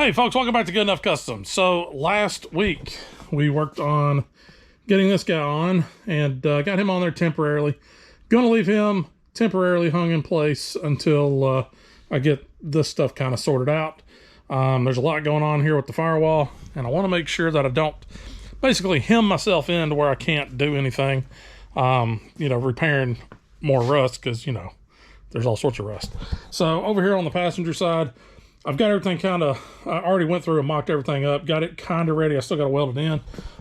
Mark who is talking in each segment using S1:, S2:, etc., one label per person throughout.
S1: Hey folks, welcome back to Good Enough Customs. So last week we worked on getting this guy on and got him on there temporarily. Gonna leave him temporarily hung in place until I get this stuff kind of sorted out. There's a lot going on here with the firewall, and I want to make sure that I don't basically hem myself in to where I can't do anything, repairing more rust, because, there's all sorts of rust. So over here on the passenger side, I've got everything I already went through and mocked everything up, got it kind of ready. I still got to weld it in,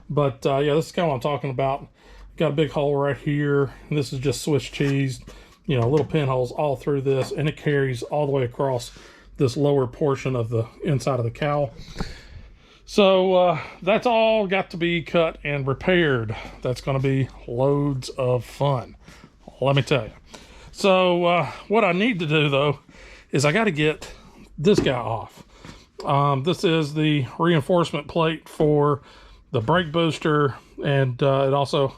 S1: but yeah, this is kind of what I'm talking about. Got a big hole right here, and this is just Swiss cheese, little pinholes all through this, and it carries all the way across this lower portion of the inside of the cowl. So that's all got to be cut and repaired. That's going to be loads of fun, let me tell you. So what I need to do though is I got to get this guy off. This is the reinforcement plate for the brake booster, and it also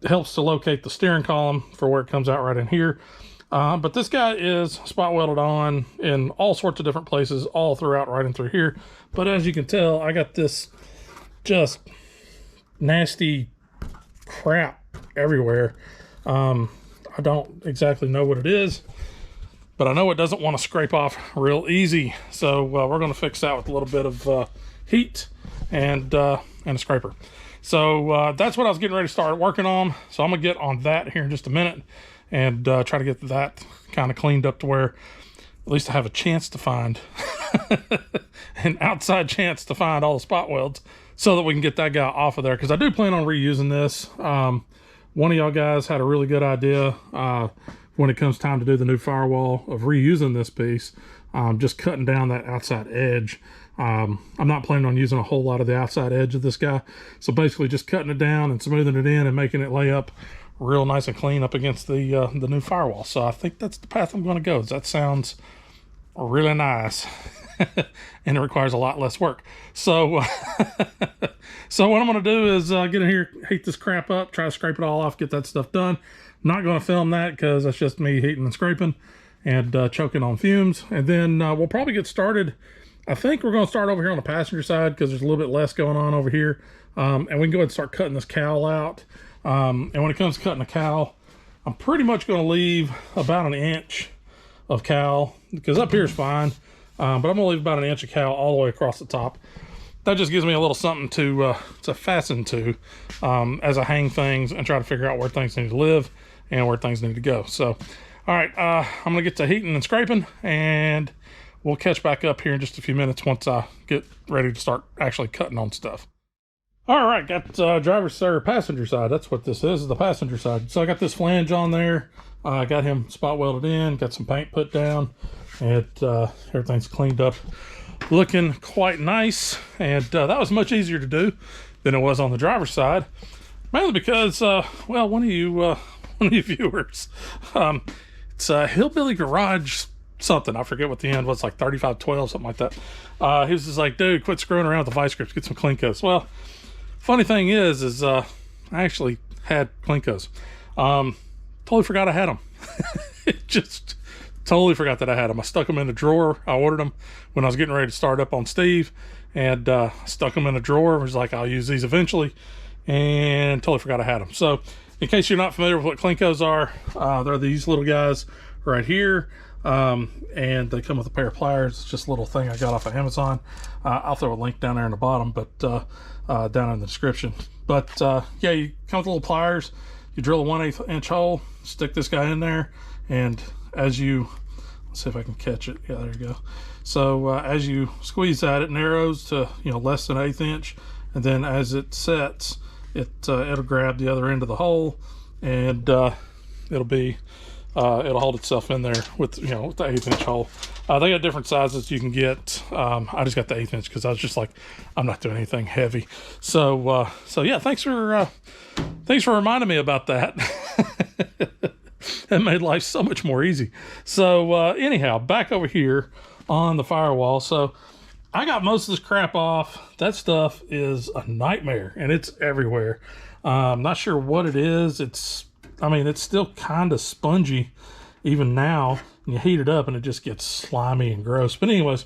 S1: helps to locate the steering column for where it comes out right in here. But this guy is spot welded on in all sorts of different places all throughout, right in through here. But as you can tell, I got this just nasty crap everywhere. I don't exactly know what it is, but I know it doesn't want to scrape off real easy. So we're going to fix that with a little bit of heat and a scraper. So that's what I was getting ready to start working on. So I'm going to get on that here in just a minute and try to get that kind of cleaned up to where at least I have a chance to find an outside chance to find all the spot welds so that we can get that guy off of there. Because I do plan on reusing this. One of y'all guys had a really good idea when it comes time to do the new firewall of reusing this piece, just cutting down that outside edge. I'm not planning on using a whole lot of the outside edge of this guy. So basically just cutting it down and smoothing it in and making it lay up real nice and clean up against the new firewall. So I think that's the path I'm going to go. That sounds really nice. And it requires a lot less work. So so what I'm going to do is get in here, heat this crap up, try to scrape it all off, get that stuff done. Not going to film that because that's just me heating and scraping and choking on fumes. And then we'll probably get started. I think we're going to start over here on the passenger side because there's a little bit less going on over here. And we can go ahead and start cutting this cowl out. And when it comes to cutting the cowl, I'm pretty much going to leave about 1 inch of cowl, because up here is fine. But I'm going to leave about 1 inch of cowl all the way across the top. That just gives me a little something to fasten to as I hang things and try to figure out where things need to live and where things need to go. So, all right, I'm going to get to heating and scraping, and we'll catch back up here in just a few minutes once I get ready to start actually cutting on stuff. All right, got passenger side. That's what this is the passenger side. So I got this flange on there. I got him spot welded in, got some paint put down, and everything's cleaned up, looking quite nice. And that was much easier to do than it was on the driver's side, mainly because, well, one of you viewers, it's Hillbilly Garage something, I forget what the end was, like 3512, something like that. He was just like, dude, quit screwing around with the vice grips, get some clean coats. Well, funny thing is I actually had clean coats. Totally forgot I had them. Just totally forgot that I had them. I stuck them in a drawer. I ordered them when I was getting ready to start up on Steve, and stuck them in a drawer. I was like, I'll use these eventually, and totally forgot I had them. So in case you're not familiar with what Klinkos are, they're these little guys right here, and they come with a pair of pliers. It's just a little thing I got off of Amazon. I'll throw a link down there in the bottom, but down in the description. But yeah, you come with little pliers. You drill a 1/8 inch hole, stick this guy in there, and as you, let's see if I can catch it. Yeah, there you go. So as you squeeze that, it narrows to less than 1/8 inch, and then as it sets, it'll grab the other end of the hole, and it'll hold itself in there with the 1/8 inch hole. They got different sizes you can get. I just got the 1/8 inch because I was just like, I'm not doing anything heavy. So yeah, thanks for reminding me about that. That made life so much more easy. So anyhow, back over here on the firewall. So I got most of this crap off. That stuff is a nightmare, and it's everywhere. I'm not sure what it is. It's still kind of spongy even now. And you heat it up and it just gets slimy and gross. But anyways,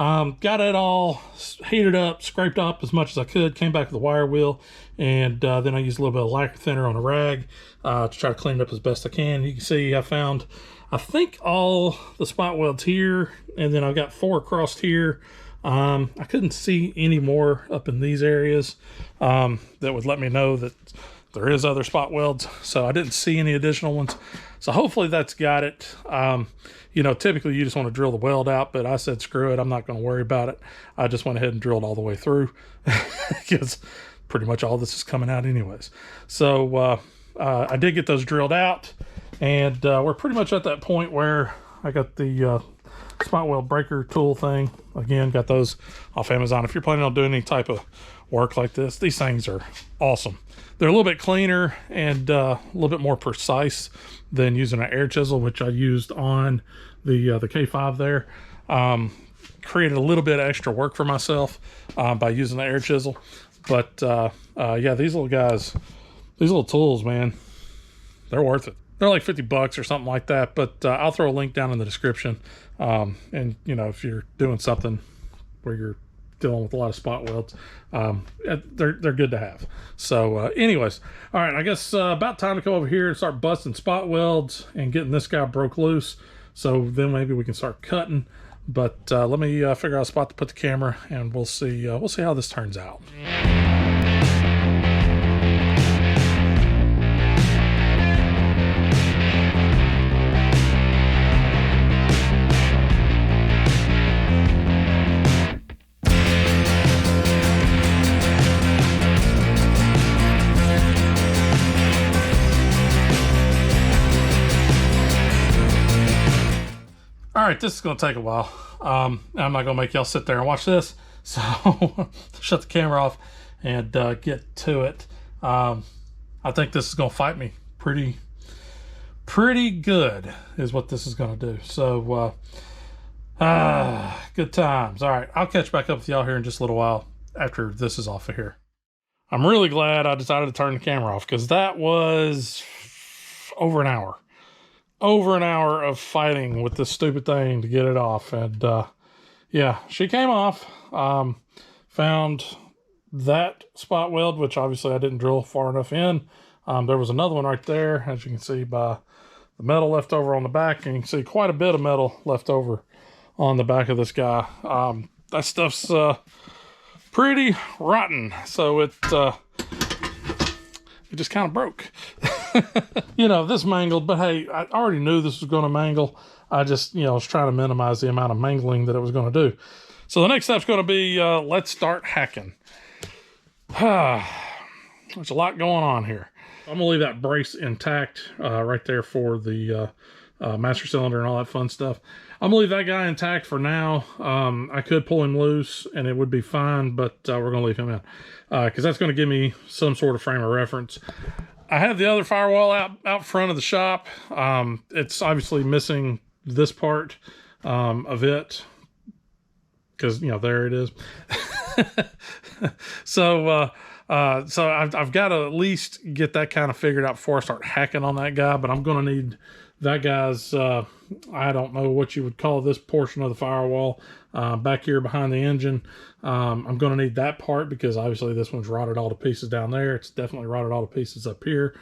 S1: Got it all heated up, scraped up as much as I could, came back with the wire wheel, and then I used a little bit of lacquer thinner on a rag to try to clean it up as best I can. You can see I found, I think, all the spot welds here, and then I've got 4 across here. I couldn't see any more up in these areas that would let me know that there is other spot welds, so I didn't see any additional ones. So hopefully that's got it. You know, typically you just want to drill the weld out, but I said screw it, I'm not going to worry about it. I just went ahead and drilled all the way through because pretty much all this is coming out anyways. So I did get those drilled out, and we're pretty much at that point where I got the spot weld breaker tool thing. Again, got those off Amazon. If you're planning on doing any type of work like this, these things are awesome. They're a little bit cleaner and a little bit more precise than using an air chisel, which I used on the K5 there. Created a little bit of extra work for myself by using the air chisel. But yeah, these little guys, these little tools, man, they're worth it. They're like $50 or something like that, but I'll throw a link down in the description. And you know, if you're doing something where you're dealing with a lot of spot welds, they're good to have. So anyways, all right, I guess about time to come over here and start busting spot welds and getting this guy broke loose, so then maybe we can start cutting. But let me figure out a spot to put the camera, and we'll see how this turns out. All right, this is going to take a while. I'm not going to make y'all sit there and watch this, so shut the camera off and get to it. I think this is going to fight me pretty good is what this is going to do. So good times. All right, I'll catch back up with y'all here in just a little while after this is off of here. I'm really glad I decided to turn the camera off, because that was over an hour. Over an hour of fighting with this stupid thing to get it off. And yeah, she came off. Found that spot weld, which obviously I didn't drill far enough in. There was another one right there, as you can see by the metal left over on the back, and you can see quite a bit of metal left over on the back of this guy. That stuff's pretty rotten, so it just kind of broke. You know, this mangled, but hey, I already knew this was going to mangle. I just, you know, was trying to minimize the amount of mangling that it was going to do. So the next step's going to be, let's start hacking. There's a lot going on here. I'm going to leave that brace intact right there for the master cylinder and all that fun stuff. I'm going to leave that guy intact for now. I could pull him loose and it would be fine, but we're going to leave him in because that's going to give me some sort of frame of reference. I have the other firewall out front of the shop. It's obviously missing this part of it because, you know, there it is. So I've got to at least get that kind of figured out before I start hacking on that guy, but I'm going to need that guy's, I don't know what you would call this portion of the firewall back here behind the engine. I'm going to need that part because obviously this one's rotted all to pieces down there. It's definitely rotted all to pieces up here.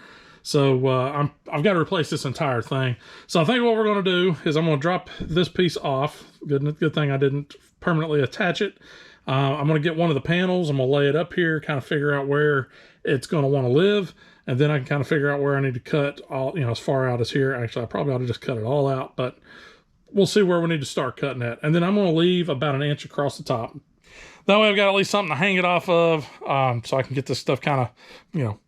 S1: So I've got to replace this entire thing. So I think what we're going to do is I'm going to drop this piece off. Good thing I didn't permanently attach it. I'm going to get one of the panels. I'm going to lay it up here, kind of figure out where it's going to want to live. And then I can kind of figure out where I need to cut all, you know, as far out as here. Actually, I probably ought to just cut it all out, but we'll see where we need to start cutting it. And then I'm going to leave about an inch across the top. That way I've got at least something to hang it off of, so I can get this stuff kind of, you know,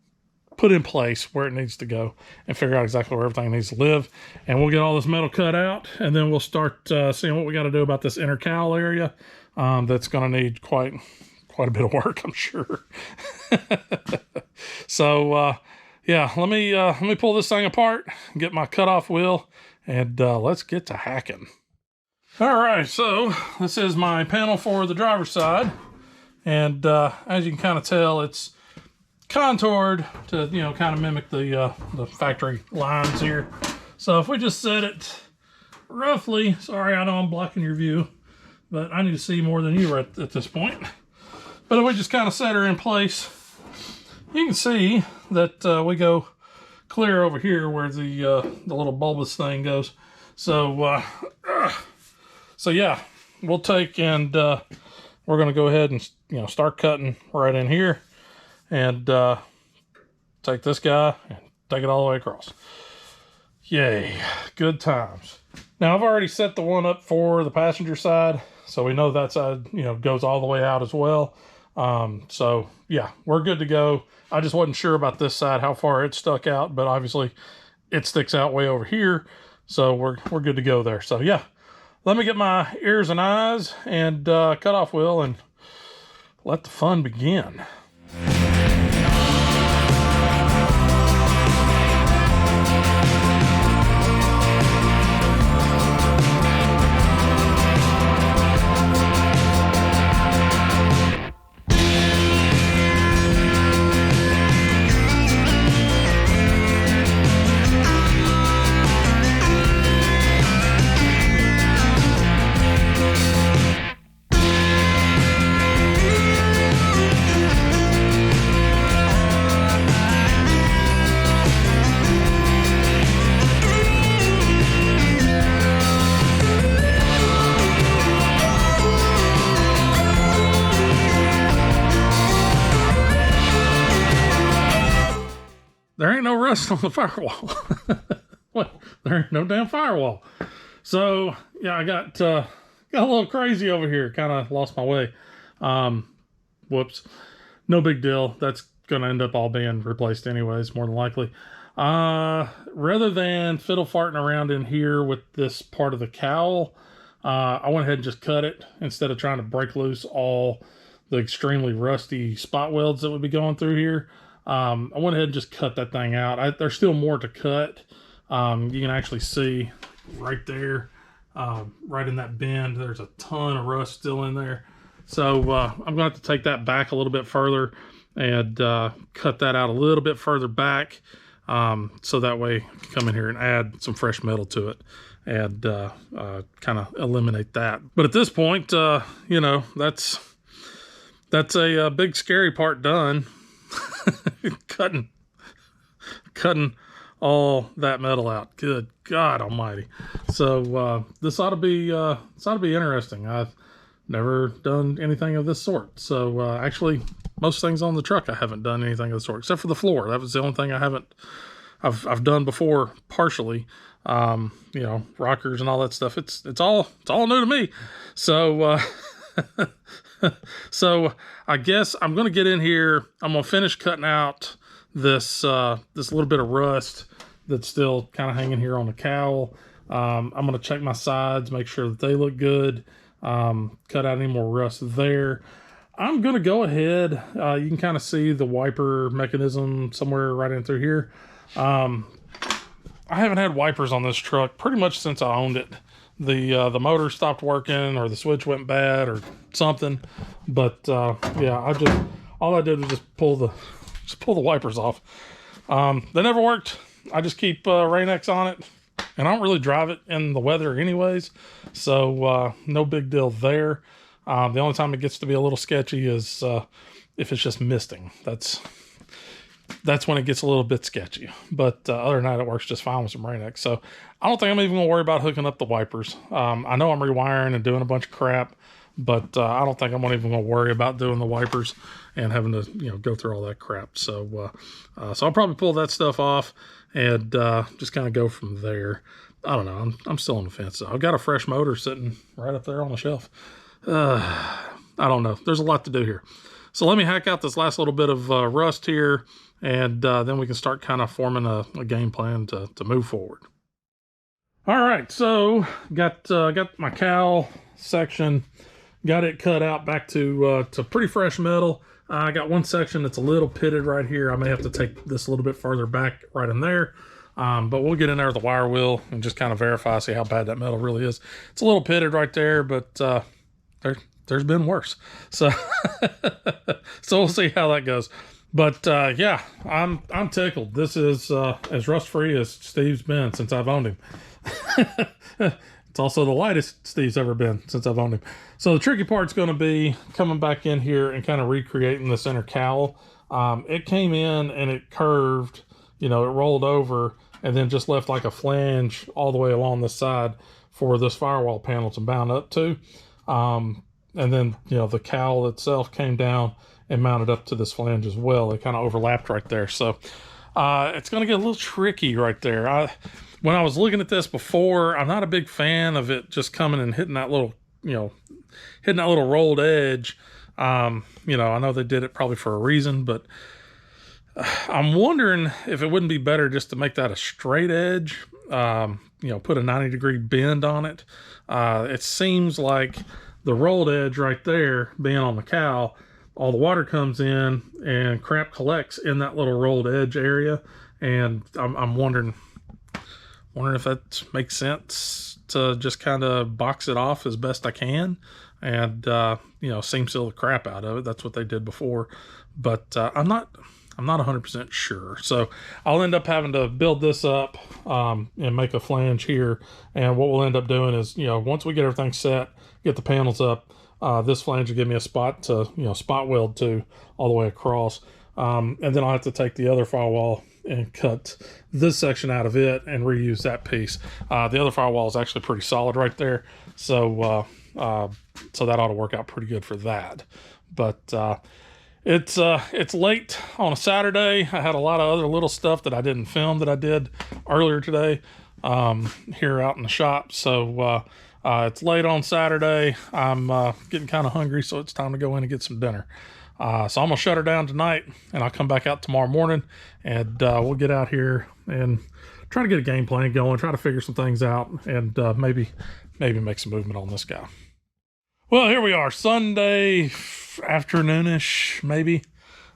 S1: put in place where it needs to go and figure out exactly where everything needs to live. And we'll get all this metal cut out, and then we'll start seeing what we got to do about this inner cowl area. That's going to need quite a bit of work, I'm sure. So yeah, let me pull this thing apart, get my cutoff wheel, and let's get to hacking. All right, so this is my panel for the driver's side, and as you can kind of tell, it's contoured to, you know, kind of mimic the factory lines here. So if we just set it roughly, sorry, I know I'm blocking your view, but I need to see more than you right at this point. But if we just kind of set her in place, you can see that we go clear over here where the little bulbous thing goes. So yeah, we'll take and we're going to go ahead and start cutting right in here, and take this guy and take it all the way across. Yay, good times. Now I've already set the one up for the passenger side, so we know that side goes all the way out as well. So yeah, we're good to go. I just wasn't sure about this side, how far it stuck out, but obviously it sticks out way over here, so we're good to go there. So yeah, let me get my ears and eyes and cut off wheel and let the fun begin. There ain't no rust on the firewall. Well, there ain't no damn firewall. So yeah, I got a little crazy over here. Kind of lost my way. Whoops. No big deal. That's going to end up all being replaced anyways, more than likely. Rather than fiddle farting around in here with this part of the cowl, I went ahead and just cut it instead of trying to break loose all the extremely rusty spot welds that would be going through here. I went ahead and just cut that thing out. There's still more to cut. You can actually see right there, right in that bend, there's a ton of rust still in there. So I'm going to have to take that back a little bit further and cut that out a little bit further back, so that way I can come in here and add some fresh metal to it and kind of eliminate that. But at this point, that's a big scary part done. cutting all that metal out. Good God Almighty! So this ought to be interesting. I've never done anything of this sort. So actually, most things on the truck I haven't done anything of the sort, except for the floor. That was the only thing I've done before partially. Rockers and all that stuff. It's all new to me. So. So I guess I'm going to get in here. I'm going to finish cutting out this little bit of rust that's still kind of hanging here on the cowl. I'm going to check my sides, make sure that they look good. Cut out any more rust there. I'm going to go ahead. You can kind of see the wiper mechanism somewhere right in through here. I haven't had wipers on this truck pretty much since I owned it. The motor stopped working, or the switch went bad, or something. But yeah, all I did was just pull the wipers off. They never worked. I just keep Rain-X on it, and I don't really drive it in the weather anyways, so no big deal there. The only time it gets to be a little sketchy is if it's just misting. That's when it gets a little bit sketchy. But other than that, it works just fine with some Rain-X. So I don't think I'm even going to worry about hooking up the wipers. I know I'm rewiring and doing a bunch of crap, but I don't think I'm even going to worry about doing the wipers and having to go through all that crap. So so I'll probably pull that stuff off and just kind of go from there. I don't know. I'm still on the fence. I've got a fresh motor sitting right up there on the shelf. I don't know. There's a lot to do here. So let me hack out this last little bit of rust here, and then we can start kind of forming a game plan to move forward. All right, so got my cowl section, got it cut out back to pretty fresh metal. I got one section that's a little pitted right here. I may have to take this a little bit further back right in there. But we'll get in there with the wire wheel and just kind of verify, see how bad that metal really is. It's a little pitted right there, but there's been worse. So so we'll see how that goes. But yeah, I'm tickled. This is as rust free as Steve's been since I've owned him. It's also the lightest Steve's ever been since I've owned him. So the tricky part's going to be coming back in here and kind of recreating this inner cowl. It came in and it curved, it rolled over and then just left like a flange all the way along this side for this firewall panel to mount up to. And then, the cowl itself came down and mounted up to this flange as well. It kind of overlapped right there. So it's going to get a little tricky right there. When I was looking at this before, I'm not a big fan of it just coming and hitting that little, hitting that little rolled edge. I know they did it probably for a reason, but I'm wondering if it wouldn't be better just to make that a straight edge, put a 90-degree bend on it. It seems like the rolled edge right there being on the cowl, all the water comes in and crap collects in that little rolled edge area. And I'm wondering if that makes sense to just kind of box it off as best I can and, seam seal the crap out of it. That's what they did before, but I'm not 100% sure. So I'll end up having to build this up and make a flange here. And what we'll end up doing is, once we get everything set, get the panels up, this flange will give me a spot to, spot weld to all the way across. And then I'll have to take the other firewall and cut this section out of it and reuse that piece. The other firewall is actually pretty solid right there. So that ought to work out pretty good for that. But it's late on a Saturday. I had a lot of other little stuff that I didn't film that I did earlier today here out in the shop. So it's late on Saturday. I'm getting kind of hungry, so it's time to go in and get some dinner. So I'm going to shut her down tonight, and I'll come back out tomorrow morning, and we'll get out here and try to get a game plan going, try to figure some things out, and maybe make some movement on this guy. Well, here we are, Sunday afternoonish, maybe.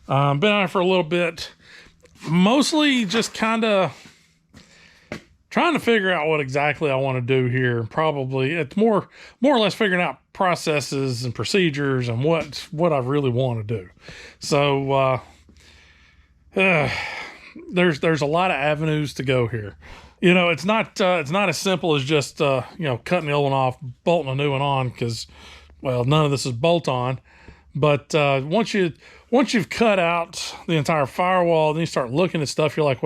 S1: Been out here for a little bit, mostly just kind of trying to figure out what exactly I want to do here. Probably it's more or less figuring out processes and procedures and what I really want to do. So there's a lot of avenues to go here. It's not as simple as just cutting the old one off, bolting a new one on, because none of this is bolt on. But once you've cut out the entire firewall, then you start looking at stuff. You're like,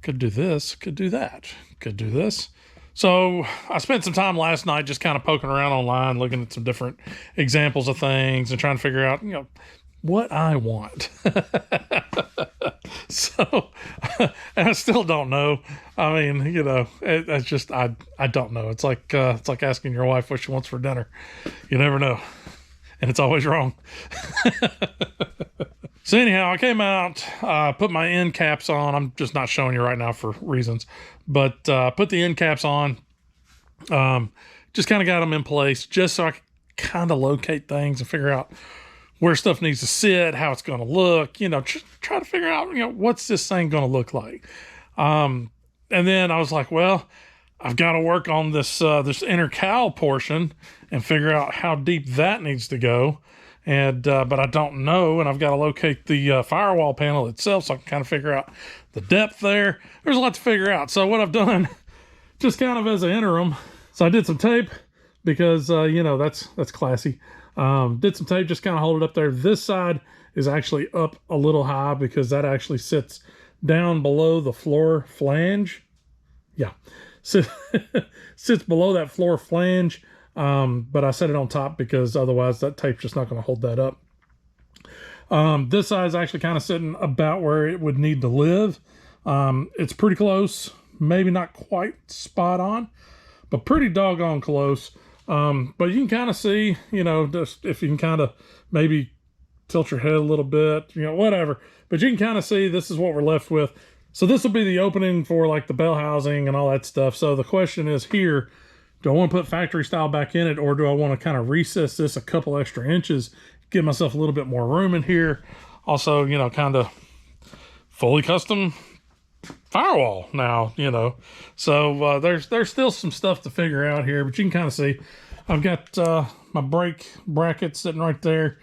S1: could do this, could do that, could do this. So I spent some time last night just kind of poking around online, looking at some different examples of things and trying to figure out, what I want. So, and I still don't know. I mean, it's just, I don't know. It's like asking your wife what she wants for dinner. You never know. And it's always wrong. So anyhow, I came out, put my end caps on. I'm just not showing you right now for reasons, but put the end caps on. Just kind of got them in place just so I could kind of locate things and figure out where stuff needs to sit, how it's going to look, try to figure out, what's this thing going to look like. And then I was like, I've got to work on this inner cowl portion and figure out how deep that needs to go. And but I don't know, and I've got to locate the firewall panel itself so I can kind of figure out the depth there. There's a lot to figure out. So what I've done, just kind of as an interim, so I did some tape because that's classy. Did some tape, just kind of hold it up there. This side is actually up a little high because that actually sits down below the floor flange. Yeah, sits below that floor flange. But I set it on top because otherwise that tape's just not going to hold that up. This side is actually kind of sitting about where it would need to live. It's pretty close, maybe not quite spot on, but pretty doggone close. But you can kind of see, just if you can kind of maybe tilt your head a little bit, whatever. But you can kind of see this is what we're left with. So this will be the opening for like the bell housing and all that stuff. So the question is here, do I want to put factory style back in it, or do I want to kind of recess this a couple extra inches, give myself a little bit more room in here? Also, kind of fully custom firewall now, So there's still some stuff to figure out here, but you can kind of see I've got my brake bracket sitting right there,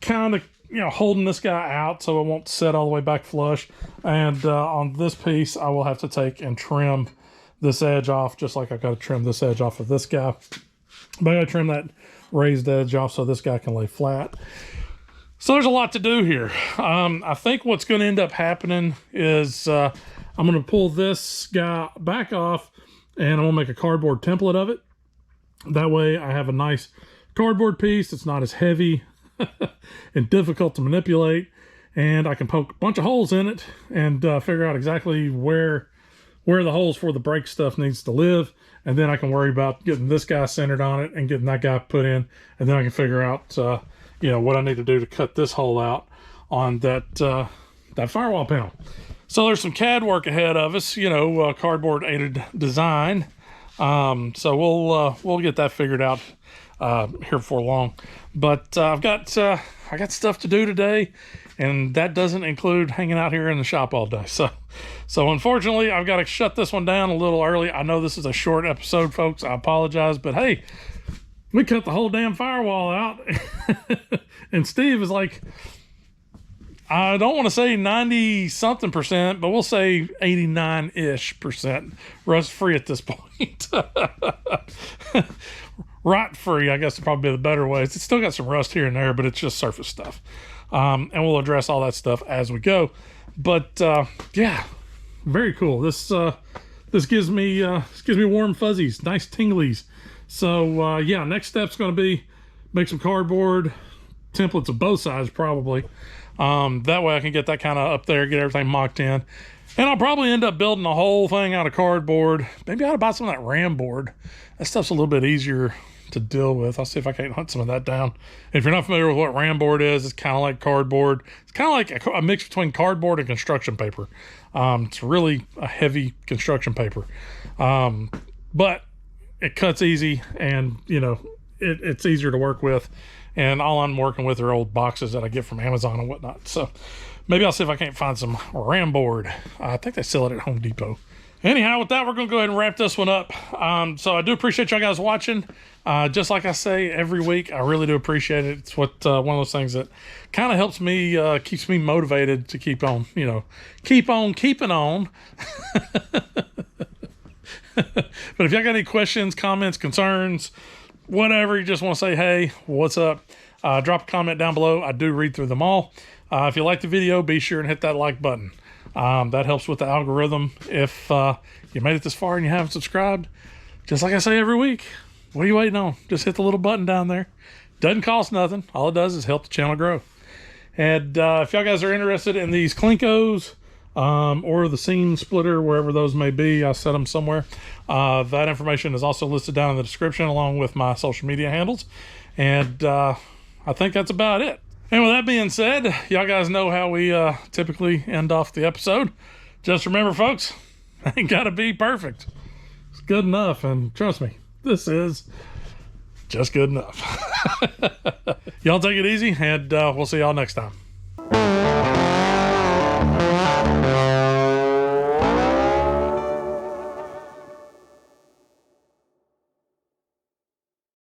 S1: kind of holding this guy out so it won't set all the way back flush. And on this piece, I will have to take and trim this edge off, just like I got to trim this edge off of this guy. But I got to trim that raised edge off so this guy can lay flat. So there's a lot to do here. I think what's going to end up happening is I'm going to pull this guy back off, and I'm going to make a cardboard template of it. That way I have a nice cardboard piece that's not as heavy and difficult to manipulate, and I can poke a bunch of holes in it and figure out exactly where the holes for the brake stuff needs to live, and then I can worry about getting this guy centered on it and getting that guy put in, and then I can figure out you know, what I need to do to cut this hole out on that firewall panel. So there's some CAD work ahead of us, you know, cardboard aided design. So we'll get that figured out here before long. But I got stuff to do today, and that doesn't include hanging out here in the shop all day. So unfortunately, I've got to shut this one down a little early. I know this is a short episode, folks. I apologize, but hey, we cut the whole damn firewall out. And Steve is like, I don't want to say 90-something%, but we'll say 89-ish% rust free at this point. Rot free, I guess, would probably be the better way. It's still got some rust here and there, but it's just surface stuff. And we'll address all that stuff as we go. But yeah, very cool. This gives me warm fuzzies, nice tinglies. So yeah, next step's going to be make some cardboard templates of both sides, probably. That way I can get that kind of up there, get everything mocked in. And I'll probably end up building the whole thing out of cardboard. Maybe I ought to buy some of that RAM board. That stuff's a little bit easier to deal with. I'll see if I can't hunt some of that down. If you're not familiar with what RAM board is, it's kind of like cardboard. It's kind of like a mix between cardboard and construction paper. It's really a heavy construction paper. But it cuts easy, and you know, it's easier to work with. And all I'm working with are old boxes that I get from Amazon and whatnot. So maybe I'll see if I can't find some RAM board. I think they sell it at Home Depot. Anyhow, with that, we're going to go ahead and wrap this one up. So I do appreciate y'all guys watching. Just like I say every week, I really do appreciate it. It's what one of those things that kind of helps me, keeps me motivated to keep on, you know, keep on keeping on. But if y'all got any questions, comments, concerns, whatever, you just want to say, hey, what's up? Drop a comment down below. I do read through them all. If you like the video, be sure and hit that like button. That helps with the algorithm. If you made it this far and you haven't subscribed, just like I say every week, what are you waiting on? Just hit the little button down there. Doesn't cost nothing. All it does is help the channel grow. And if y'all guys are interested in these Klinkos, or the seam splitter, wherever those may be, I set them somewhere. That information is also listed down in the description along with my social media handles. And I think that's about it. And with that being said, y'all guys know how we typically end off the episode. Just remember, folks, ain't gotta be perfect. It's good enough, and trust me, this is just good enough. Y'all take it easy, and we'll see y'all next time.